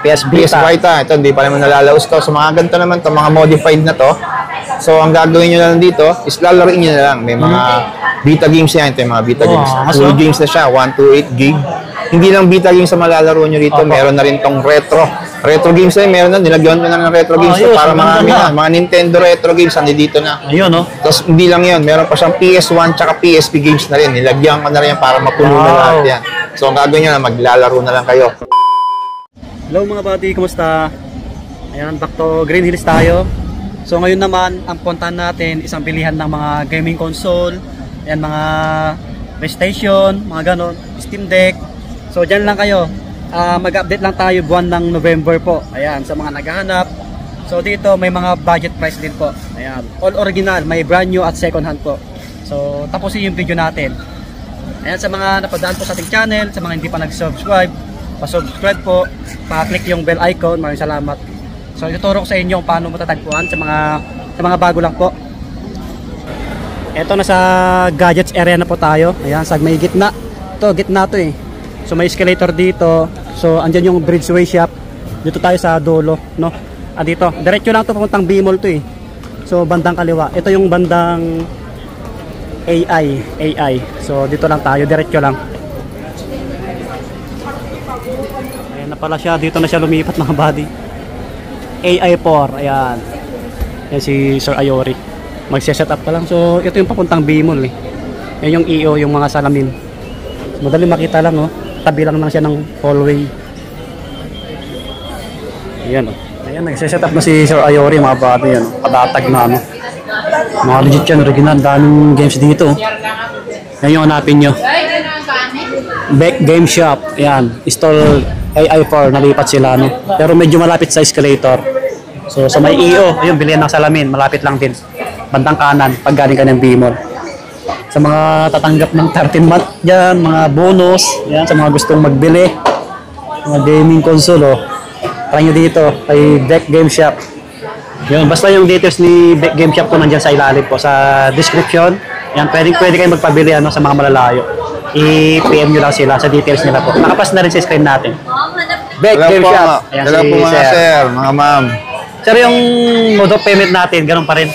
PS Vita. PS Vita. Ito, hindi pa naman nalalaos to. So, mga ganito naman to, mga modified na to. So, ang gagawin nyo na lang dito is lalaroin nyo na lang. May mga Vita games yan. Ito yung mga Vita games. Full games na siya, 1 to 8 gig. Hindi lang Vita games sa malalaro nyo dito. Meron na rin tong retro. Retro games na meron na. Nilagyan ko na ng retro games para marami na. Mga Nintendo retro games, dito na. Ayun, no? Tapos, hindi lang yun. Meron pa siyang PS1 tsaka PSP games na rin. Nilagyan ko na rin yan para mapuno na lahat yan. So, ang gagawin nyo na, maglalaro na lang kayo. Hello mga buddy, kumusta? Ayan, back to Green Hills tayo. So ngayon naman, ang puntahan natin isang bilihan ng mga gaming console. Ayan, mga PlayStation, mga ganon, Steam Deck. So dyan lang kayo. Mag-update lang tayo buwan ng November po. Ayan, sa mga naghahanap. So dito may mga budget price din po. Ayan, all original, may brand new at second hand po. So tapusin yung video natin. Ayan, sa mga napadaan po sa ating channel, sa mga hindi pa nag-subscribe, pa-subscribe po, pa-click yung bell icon. Maraming salamat. So ituturo ko sa inyo paano matatagpuan sa mga bago lang po. Ito, nasa gadgets area na po tayo. Ayan, sa may gitna. Ito, gitna to eh. So may escalator dito. So andyan yung Bridgeway shop. Dito tayo sa dulo, no? Dito, diretso lang to papuntang B-Mall to eh. So bandang kaliwa. Ito yung bandang AI. So dito lang tayo, diretso lang. Ayan na pala siya, dito na siya lumipat mga buddy. AI4, ayan. Ayan si Sir Ayori. Magse-set up pa lang. So ito yung papuntang B-Mall eh. Ayan yung EO, yung mga salamin. So, madali makita lang, oh. Tabi lang siya ng hallway. Ayan, oh. Ayan, nagse-set up na si Sir Ayori mga buddy. Ayan, padatag na ano. Mga legit yan, original. Daming games dito. Yan yung hanapin nyo. Beck Game Shop. Yan, install AI4. Nalipat sila, no? Pero medyo malapit sa escalator. So sa may EO, ayun, bilihan ng salamin. Malapit lang din. Bandang kanan, pag galing ka ng B-Mall. Sa mga tatanggap ng 13 month dyan, mga bonus. Yan, sa mga gustong magbili. Mga gaming console, oh. Try nyo dito, kay Beck Game Shop. Yun, basta yung details ni Beck Game Shop ko nandyan sa ilalim po, sa description. Yan, pwede kayo magpabili ano, sa mga malalayo. I-PM nyo lang sila sa details nila po. Nakapas na rin sa screen natin. Beck Game Shop. Ayan, hello po mga sir, mga ma'am. Sir, yung mode of payment natin, ganun pa rin?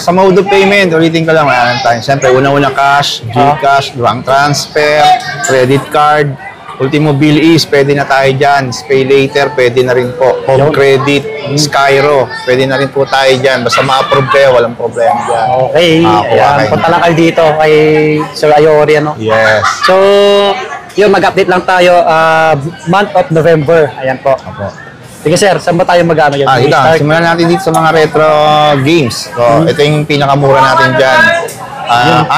Sa mode of payment, ulitin ko lang, mayroon tayo. Siyempre, una-una cash, GCash, bank transfer, credit card. Ultimo bill is, pwede na tayo dyan. Pay later, pwede na rin po. Home credit, Skyro, pwede na rin po tayo dyan. Basta ma-approve kayo, walang problema dyan. Okay, ayan. Punta lang kayo dito kay Sir Ayori, ano? Yes. So, yun, mag-update lang tayo. Month of November. Ayan po. Sige sir, saan ba tayo mag-ano yun? Ito, simulan natin dito sa mga retro games. So, ito yung pinakamura natin dyan.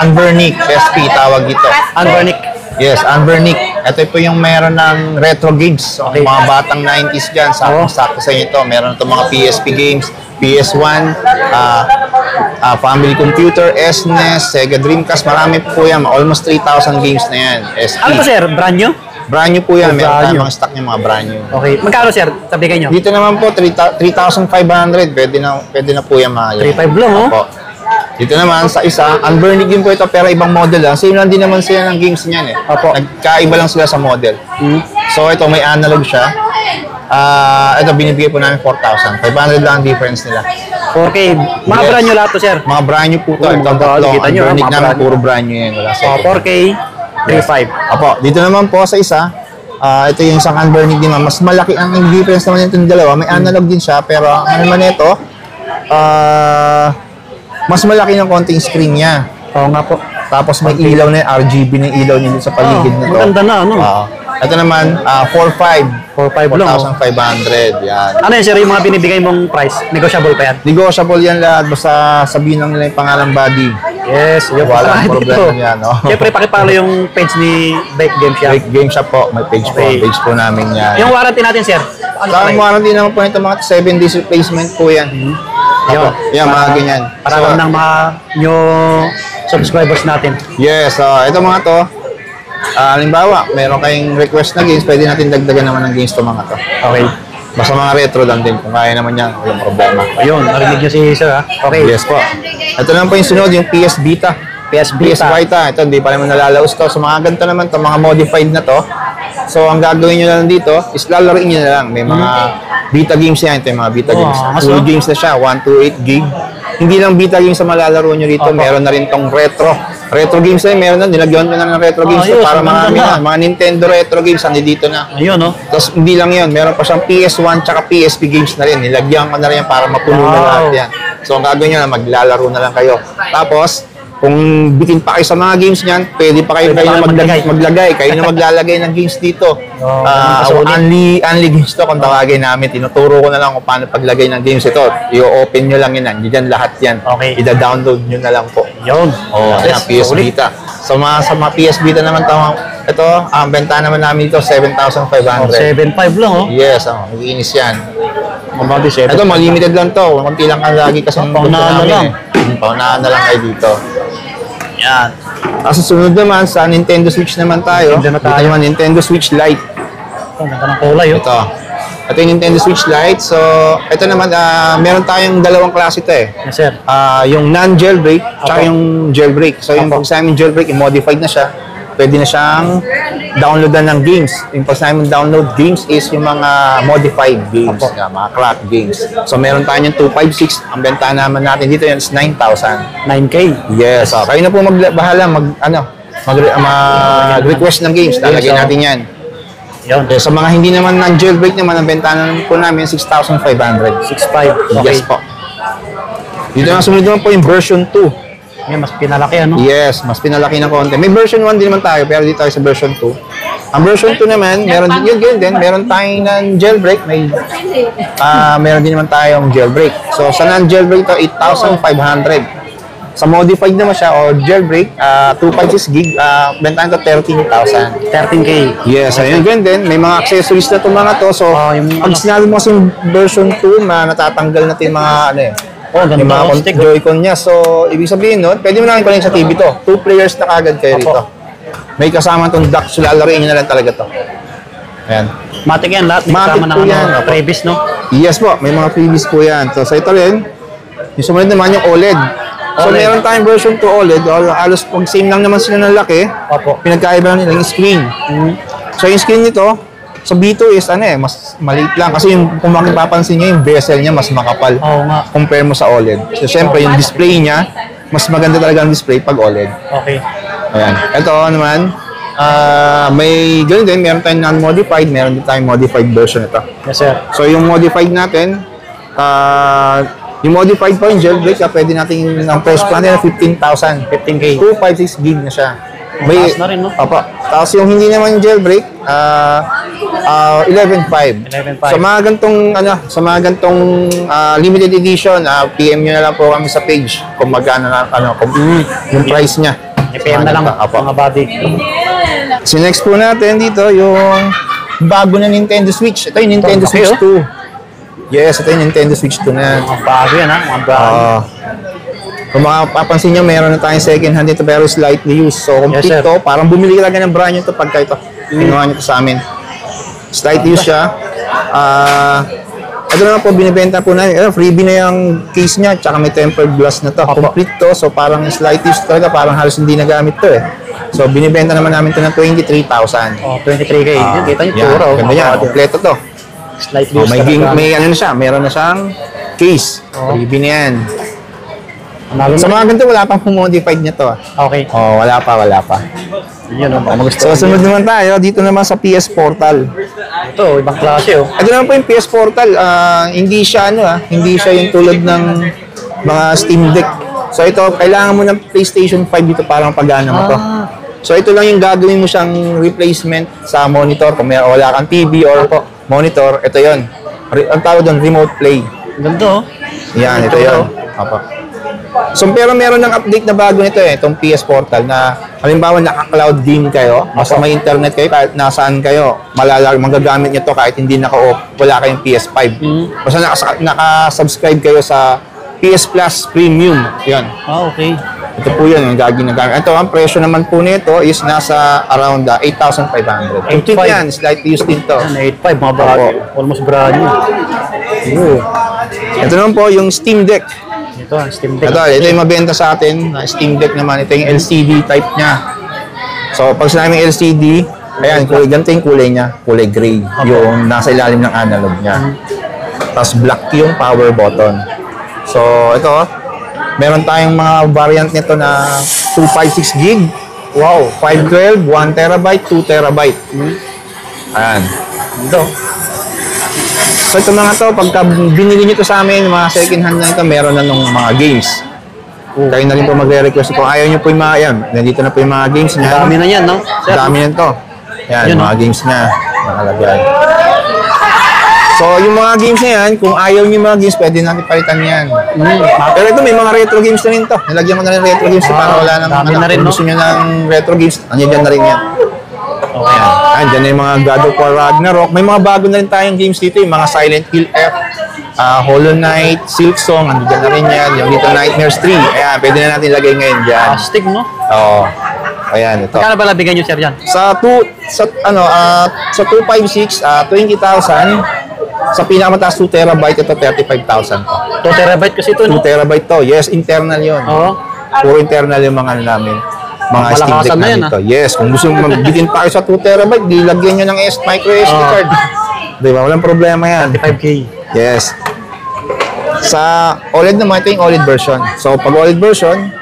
Unvernick SP, tawag dito. Unvernick. Yes, Unvernick. Ito po yung meron ng retro games. So, mga batang 90s dyan, sakto sa inyo ito. Meron ito mga PSP games, PS1, Family Computer, SNES, Sega Dreamcast. Marami po yan. Almost 3,000 games na yan. SP. Ano po sir? Brand new? Brand new po yan. Meron tayong mga stock niya, mga brand new. Okay. Magkano sir? Sabihin nyo? Dito naman po, 3,500. Pwede na po yan mga 3,500 lang, oh? Opo. Dito naman, sa isa, Unvernick din po ito, pero ibang model lang. Same lang din naman sila ng games niyan eh. Opo. Nagkaiba lang sila sa model. So ito, may analog siya. Ito, binibigay po namin 4,000. 500 lang ang difference nila. 4K. Mga brand new lahat to sir? Mga brand new po ito. Ito, tatlo. Unvernick namin, puro brand new yan. Wala sa 4K, 3,500. Opo. Dito naman po sa isa, ito yung isang Unvernick din. Mas malaki ang difference naman itong dalawa. May analog din siya, pero ano naman ito, mas malaki ng konting screen niya. Oo nga po. Tapos may ilaw na RGB na ilaw niya sa paligid nito. Maganda na, ano? Ito naman, 4,500. 4,500 lang, 4,500. Yan. Ano yun sir, yung mga binibigay mong price? Negotiable pa yan? Negotiable yan lahat. Basta sabihin lang nila yung pangalan body. Yes, yung walang problema yan. Siyempre, pakipalo yung page ni Beck Game Shop. Beck Game Shop po. May page po. Page po namin yan. Yung warranty natin sir? Sa warranty naman po ito, mga 7 days replacement po yan. Yan, mga ganyan. Para lang ng mga new subscribers natin. Yes, ito mga to. Halimbawa, meron kayong request na games, pwede natin dagdagan naman ng games to mga to. Okay. Basta mga retro lang din. Kung kaya naman yan, walang problema. Ayun, narinig nyo si sir ha? Okay. Yes po. Ito naman po yung sunod, yung PS Vita. PS PS Vita. Vita. Ito, hindi pa naman nalalaos to. So mga ganito naman to, mga modified na to. So ang gagawin nyo lang dito is lalaroin nyo na lang. May mga Vita games yan. Ito yung mga Vita games. Full games na siya, 128 gig. Hindi lang Vita games sa malalaro nyo dito, meron na rin tong retro. Retro games na meron na, nilagyan ko na ng retro games para marami na. Mga Nintendo retro games, dito na. Ayun, no? Tapos hindi lang yun, meron pa siyang PS1 tsaka PSP games na rin. Nilagyan ko na rin yan para mapuno na lahat yan. So ang gagawin nyo na, maglalaro na lang kayo. Tapos, kung bitin pa kayo sa mga games niyan, pwede pa kayo na maglagay. Kayo na maglalagay ng games dito. So, only games to kung tawagin namin. Tinuturo ko na lang kung paano paglagay ng games ito. I-open nyo lang yan. Diyan lahat yan. Okay. Ida-download nyo na lang po. Yun. Ayan, PS Vita. So, sa mga PS Vita naman, ito, ang benta naman namin ito, 7,500. 7.5 lang, oh. Yes, magiinis yan. Mababa 7. Ito, limited lang to. Kunti lang lagi kasi paunahan na lang. Paunahan na lang kayo dito. Yan. Kasi sunod naman sa Nintendo Switch naman tayo. Dito naman Nintendo Switch Lite. Ito, ganda ng kulay, oh. Ito yung Nintendo Switch Lite. So, ito naman, meron tayong dalawang klase ito eh. Yes, sir. Yung non-jailbreak, tsaka yung jailbreak. So, yung pag sa amin jailbreak, modified na siya. Pwede na siyang downloadan ng games. Yung pag sa amin download games is yung mga modified games, mga crack games. So, meron tayo yung 256. Ang benta naman natin dito yun is 9,000. 9K. Yes. So, kayo na po bahala mag-request ng games. Lalagay natin yan. Yun. Okay, sa mga hindi naman non-jailbreak naman, ang benta naman po namin 6,500. 6.5. Okay. Yes po. Dito na sunod naman po yung version 2. Yan, mas pinalaki, ano? Yes, mas pinalaki ng konti. May version 1 din naman tayo, pero dito tayo sa version 2. Ang version 2 naman, meron din yun, meron tayong non-jailbreak, meron din naman tayong jailbreak. So, sa non-jailbreak ito, 8,500. Sa modified naman siya, o jailbreak, 256 gig, bentahan ito 13,000. 13K. Yes, ayun ganyan din. May mga accessories na ito mga to. So, pag sinabi mo kasi yung version 2, natatanggal natin mga yung mga Joy-Con niya. So, ibig sabihin nun, pwede mo na connect sa TV to. 2 players na kagad kayo rito. May kasama itong dock, so lalaroin nyo na lang talaga to. Ayan. Matic yan lahat. May kasama ng previous, no? Yes po, may mga previous po yan. So, ito rin, yung sumunod naman yung OLED. So, meron tayong version 2 OLED. Halos pag same lang naman sila ng laki. Pinagkaiba lang nila yung screen. So, yung screen nito, sa B2 is mas maliit lang. Kasi kung mapapansin nyo, yung bezel niya mas makapal. Oo nga. Compare mo sa OLED. So, syempre, yung display niya, mas maganda talaga ang display pag OLED. Okay. Ayan. Ito naman, may ganun din. Meron tayong non-modified. Meron din tayong modified version ito. Yes, sir. So, yung modified natin, yung modified pa yung jailbreak, pwede natin ang price plan nila 15,000. 15K. 256 gig na siya. May, taas na rin, no? Opo. Tapos yung hindi naman yung jailbreak, 11.5. 11.5. Sa mga gantong limited edition, PM nyo na lang po kami sa page kung magkano yung price niya. PM na lang mga body. So next po natin dito yung bago na Nintendo Switch. Ito yung Nintendo Switch 2. Yes, ito yung Nintendo Switch 2 na. Mga bago yan, ha? Mga brand. Kung mapapansin nyo, meron na tayong second hand dito pero slightly used. So, complete to. Parang bumili ka lang ng brand nyo to pagka ito. Kinuha nyo to sa amin. Slightly used siya. Ito naman po, binibenta po namin. Freebie na yung case niya. Tsaka may tempered glass na to. Complete to. So, parang slightly used talaga. Parang halos hindi nagamit to eh. So, binibenta naman namin ito ng 23,000. 23K. Kita nyo tura. Ganda yan. Kompleto to. Slightly used may ano na siya. Meron na siyang case. Freebie na yan. Sa mga ganito, wala pang modified niya to. Okay. Wala pa. Yun, So, sunod naman tayo. Dito naman sa PS Portal. Ito, ibang klase, oh. Ito naman po yung PS Portal. Hindi siya, hindi siya yung tulad ng mga Steam Deck. So, ito, kailangan mo ng PlayStation 5 dito para pagana mo to. So, ito lang yung gagawin mo siyang replacement sa monitor. Kung wala kang TV or monitor, ito yon. Ang tawag doon, remote play. Ganda, oh. Yan, ito yun. So, pero meron ng update na bago nito itong PS Portal na halimbawa naka-cloud game kayo, basta may internet kayo, kahit nasaan kayo, magagamit nyo to kahit hindi naka-off, wala kayong PS5. Basta naka-subscribe kayo sa PS Plus Premium. Yan. Okay. Ito po yun, yung gagawin. Ito, ang presyo naman po nito is nasa around 8,500. Complete yan, slightly used din to. 8.5, mga bago. Almost brand new. Ito naman po, yung Steam Deck. Ito, ang Steam Deck. Ito yung mabenta sa atin na Steam Deck naman. Ito yung LCD type niya. So, pag sinabing LCD, ayan, ganito yung kulay niya. Kulay gray. Yung nasa ilalim ng analog niya. Tapos black yung power button. So, ito, meron tayong mga variant nito na 256 gig. Wow, 512, 1 terabyte, 2 terabyte. Ayan. Ito. So, ito mga to, pagka binili nyo ito sa amin, mga second hand na ito, meron na nung mga games. Kayo na rin po magre-request kung ayaw nyo po yung mga, yan, nandito na po yung mga games niya. Dami na yan, no? Dami na ito. Yan, yun, mga games niya. Nakalagay. So, yung mga games na yan, kung ayaw nyo yung mga games, pwede natin palitan yan. Pero ito, may mga retro games na rin to. Nilagyan ko na rin retro games para wala nang kung gusto nyo ng retro games, nandiyan na rin yan. Okay. Ayan, dyan na yung mga God of War Ragnarok. May mga bago na rin tayong games dito, yung mga Silent Hill F, Hollow Knight, Silk Song, nandiyan na rin yan. Yung dito Nightmares 3, ayan, pwede na natin lagay ngayon dyan. Astig, no? Oo. Ayan, ito. Kaya ba labigan nyo, sir, dyan? Sa 256, 20,000. Sa pinakamataas 2 terabyte, ito 35,000 to. 2 terabyte kasi ito, no? 2 terabyte to. Yes, internal yun. Oo. Puro internal yung mga namin. Mga Steam Deck na dito. Yes, kung gusto mo magbitin pa kayo sa 2 terabyte, dilagyan nyo ng micro SD card. Diba? Walang problema yan. 35K. Yes. Sa OLED naman, ito yung OLED version. So, pag OLED version,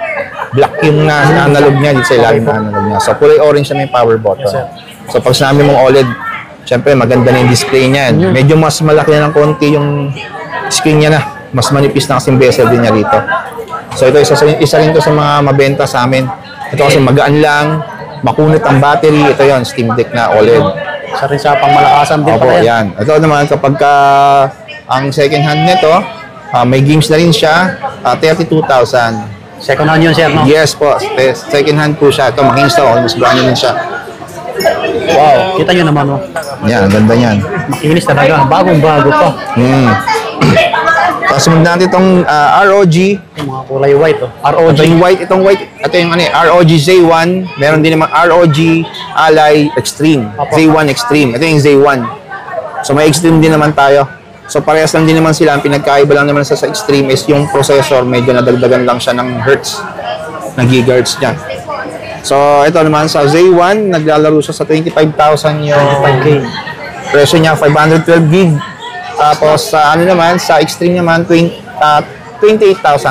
black yung analog niya dito sa ilalim na analog niya. So, kulay orange na may power button. So, pag sinabi mong OLED, syempre, maganda na yung display niyan. Medyo mas malaki na ng konti yung screen niya na. Mas manipis na kasing bezel din niya dito. So, ito, isa rin to sa mga mabenta sa amin. Ito kasi magaan lang, makunat ang battery. Ito yon Steam Deck na OLED. Isa rin sa pangmalakasan din pala yan. Ito naman, kapag ang second hand nito, may games na rin siya, 32,000. Second hand yun, sir, no? Yes po, second hand po siya. Ito, makinstall, almost brand new din siya. Wow, kita nyo naman, no? Yan, ganda niyan. Makinis talaga, bagong-bago pa. Tapos sunod natin itong ROG. Yung mga kulay white, oh. ROG. Itong white, ito yung ROG Z1. Meron din naman ROG Ally Extreme. Z1 Extreme. Ito yung Z1. So may Extreme din naman tayo. So parehas lang din naman sila. Ang pinagkaiba lang naman sa Extreme is yung processor. Medyo nadagdagan lang siya ng hertz. Ng gigahertz niya. So ito naman sa Z1, naglalaro siya sa 25,000 yung 25K. Presyo niya 512 gig. Tapos sa naman, sa Extreme naman 28,000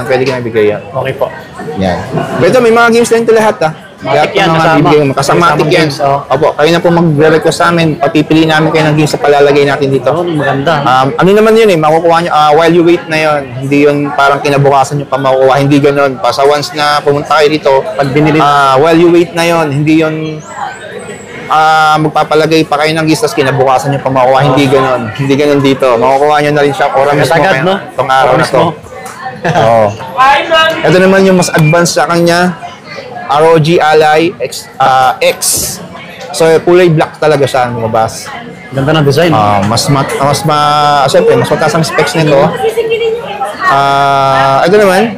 pwede ka nabigay yan. Okay po. Yan. Pero may mga games din ito lahat Matik yan, kasamatik yan. Opo, kayo na po mag-request sa amin, papipili namin kayo ng games sa palalagay natin dito. Maganda. Ano naman yun makukuha nyo, while you wait na yun, hindi yun parang kinabukasan nyo pa makukuha, hindi ganun. Basta once na pumunta kayo dito, pag binili, while you wait na yun, hindi yun magpapalagay pa kayo ng games, tapos kinabukasan nyo pa makukuha, hindi ganun. Hindi ganun dito. Makukuha nyo na rin siya, oras mismo kayo, no? itong araw na to. Oo. Ito naman yung mas advanced sa kanya, ROG Ally X. So kulay black talaga siya ang lumabas. Ganda ng design. Siyempre, mas mataas ang specs nito. Ito naman,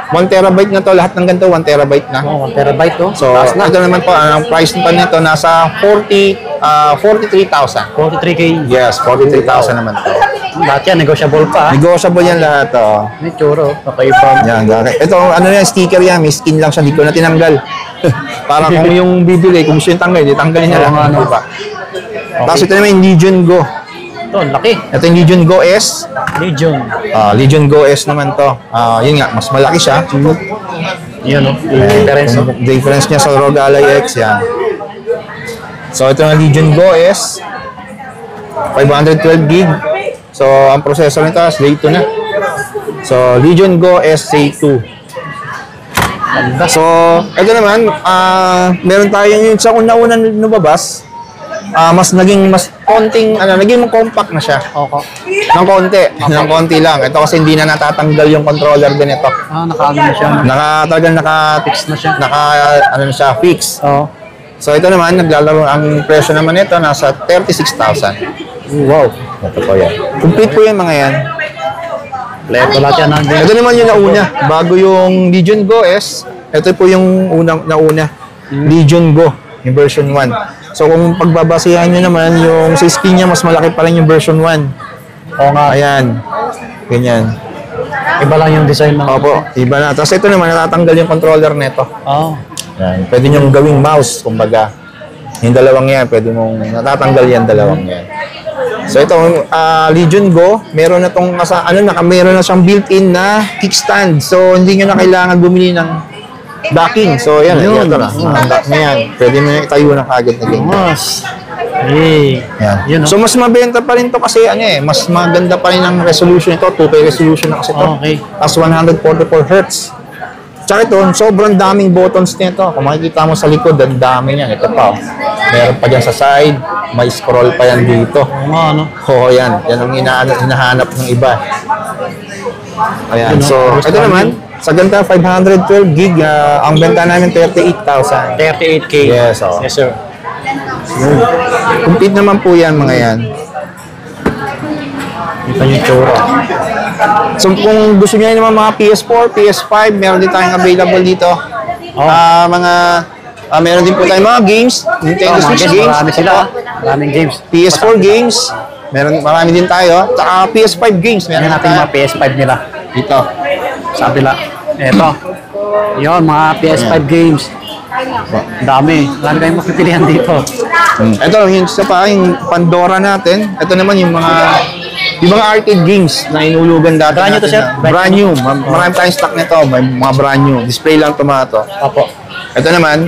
1 terabyte na to. Lahat ng ganito, 1 terabyte na. 1 terabyte to. So, ito naman po, ang price pa nito nasa 43,000. 43K. Yes, 43,000 naman to. Lahat yan, negotiable pa. Negotiable yan lahat. May tsuro, kakaiba. Yan, ito, sticker yan, may skin lang siya, hindi ko na tinanggal. Para kung yung bibili, kung gusto yung tanggal, tanggalin niya lang. Diba? Tapos ito naman yung Legion Go. Ito, laki. Ito yung Legion Go S. Legion. Legion Go S naman to. Yun nga, mas malaki siya. Yun, no? Difference niya sa ROG Ally X, yan. So, ito yung Legion Go S. 512 gig. So, ang processor nito is J2 na. So, Legion Go S-J2. So, ito naman, meron tayo yung sa una-una nababas, naging compact na siya. Okay. Ng konti lang. Ito kasi hindi na natatanggal yung controller din ito. Naka-ano na siya. Naka-fix na siya. Fix. So, ito naman, ang presyo naman nito, nasa 36,000. Wow. Ito po yan. Complete po yan mga yan. Leto lahat yan. Ito naman yung nauna. Bago yung Legion Go S, ito po yung nauna. Legion Go, yung version 1. So kung pagbabasihan nyo naman, yung sa screen niya, mas malaki pa rin yung version 1. Oo nga. Ayan. Ganyan. Iba lang yung design ng... Opo, iba na. Tapos ito naman, natatanggal yung controller nito. Oh. Yan. Pwede nyo gawing mouse, kumbaga. Yung dalawang yan, pwede mong natatanggal yan, dalawang yan. So ito, Legion Go, meron na tong meron na siyang built-in na kickstand. So hindi nyo na kailangan bumili ng docking. So yan, ito na. Dock na yan. Pwede mo na itayo na kagad na ganyan. Mas. Hey. Yan. Yun, So mas mabenta pa rin to kasi mas maganda pa rin ang resolution ito. 2K resolution na kasi ito. Okay. Tapos 144 Hz. Tsaka ito, sobrang daming buttons nito. Kung makikita mo sa likod, ang dami niyan. Ito pa. Meron pa dyan sa side. May scroll pa yan dito. Ano? Oo, yan. Yan ang hinahanap ng iba. Ayan. So, ito naman, sa ganda 512 gig, ang benta namin 38,000. 38K. Yes, oh. Yes, sir. Complete naman po yan, mga yan. Ito yung tsura. So, kung gusto niyo naman mga PS4, PS5, meron din tayong available dito. Meron din po tayong mga games, Nintendo Switch games. Marami sila. Maraming games. PS4 games, marami din tayo. Saka PS5 games, meron Meron natin tayo. mga PS5 nila. Dito. Sabi lang. Ito. Yun, mga PS5 games. Dami. Marami kayong mapipilihan dito. Ito, yung isa pa, yung Pandora natin. Ito naman yung mga arcade games na inulugan dati Brand new to, natin. sir? Brand new. Marami tayong stock nito. May mga brand new. Display lang to. Opo. Ito naman,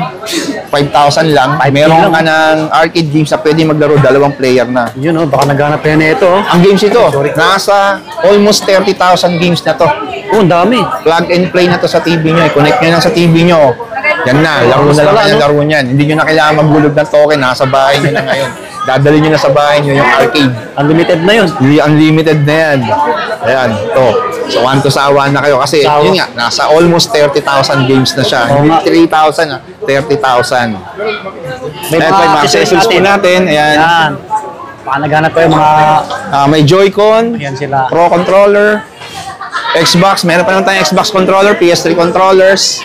5,000 lang. Meron ka ng arcade games na pwede maglaro, dalawang player na. Yun, baka naghanap yan ito. Ang games ito, nasa almost 30,000 games na to. Ang dami. Plug and play na to sa TV nyo. I-connect nyo lang sa TV nyo. Yan na, laro na lang kayo ng laro niyan. Hindi nyo na kailangan maggulog ng token. Nasa bahay nyo na ngayon. Dadali nyo na sa bahay nyo yung arcade. Unlimited na yun. Unlimited na yan. Ayan, to. So, 1 to sawa na kayo. Kasi, yun nga, nasa almost 30,000 games na siya. Hindi 3,000, 30,000. May Ayan, mga may accessories po natin. Ayan. Yan. Baka naghanap kayo mga... May Joy-Con, Ayan sila. Pro Controller, Xbox. Meron pa naman tayong Xbox controller, PS3 controllers,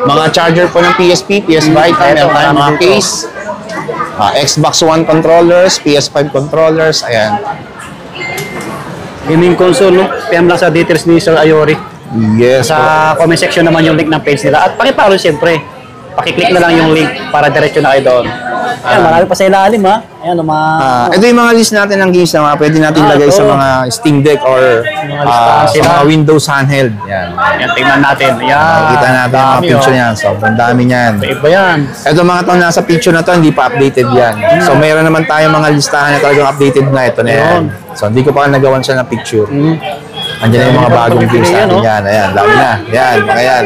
mga charger po ng PSP, PS Vita, meron tayong mga case, Xbox One controllers, PS5 controllers, ayan. Gaming console, no? PM lang sa details ni Sir Ayori. Yes. Sa comment section naman yung link ng page nila. At pakipalo siyempre. Pakiclick na lang yung link para diretso na kayo doon. Ayan, marami pa sa ilalim ha. Ayan, ito yung mga list natin ng games na mga pwede natin lagay sa mga Steam Deck or sa mga Windows handheld. Yan. Ayan, tingnan natin. Ayan. Makikita natin yung mga picture niyan. Sobrang dami niyan. Iba yan. Ito mga to nasa picture na to, hindi pa updated yan. So mayroon naman tayo mga listahan na talagang updated na ito na yan. So hindi ko pa nagawan siya ng picture. Andiyan na yung mga bagong games natin yan. Ayan, dami na. Yan, mga yan.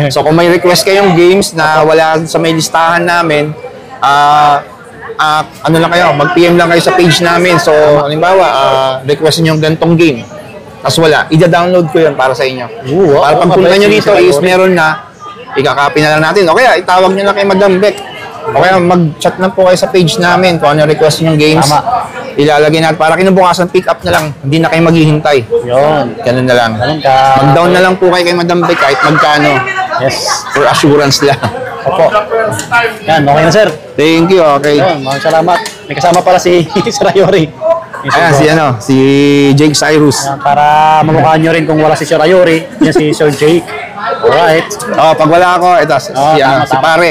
So kung may request kayong games na wala sa may listahan namin, ano lang kayo, mag-PM lang kayo sa page namin. So, halimbawa, request nyo yung gantong game. Tapos wala, i-download ko yun para sa inyo. Para pag punta nyo dito is meron na, ikakopy na lang natin. O kaya, itawag nyo lang kay Madam Beck. O kaya, mag-chat lang po kayo sa page namin kung ano request nyo yung games. Ilalagay natin para kinabukasan pick up na lang. Hindi na kayo maghihintay. Yun. Ganun na lang. Ganun ka. Mag-down na lang po kayo kay Madam Beck kahit magkano. Yes. For assurance lang. Opo. Yan, okay na sir. Thank you, okay. Yun, maraming salamat. May kasama pala si Sir Ayori. Ayan, si Jake Cyrus. Yan, para mamukhaan nyo rin kung wala si Sir Ayori. Yan si Sir Jake. Alright. Pag wala ako, ito, si tama. pare.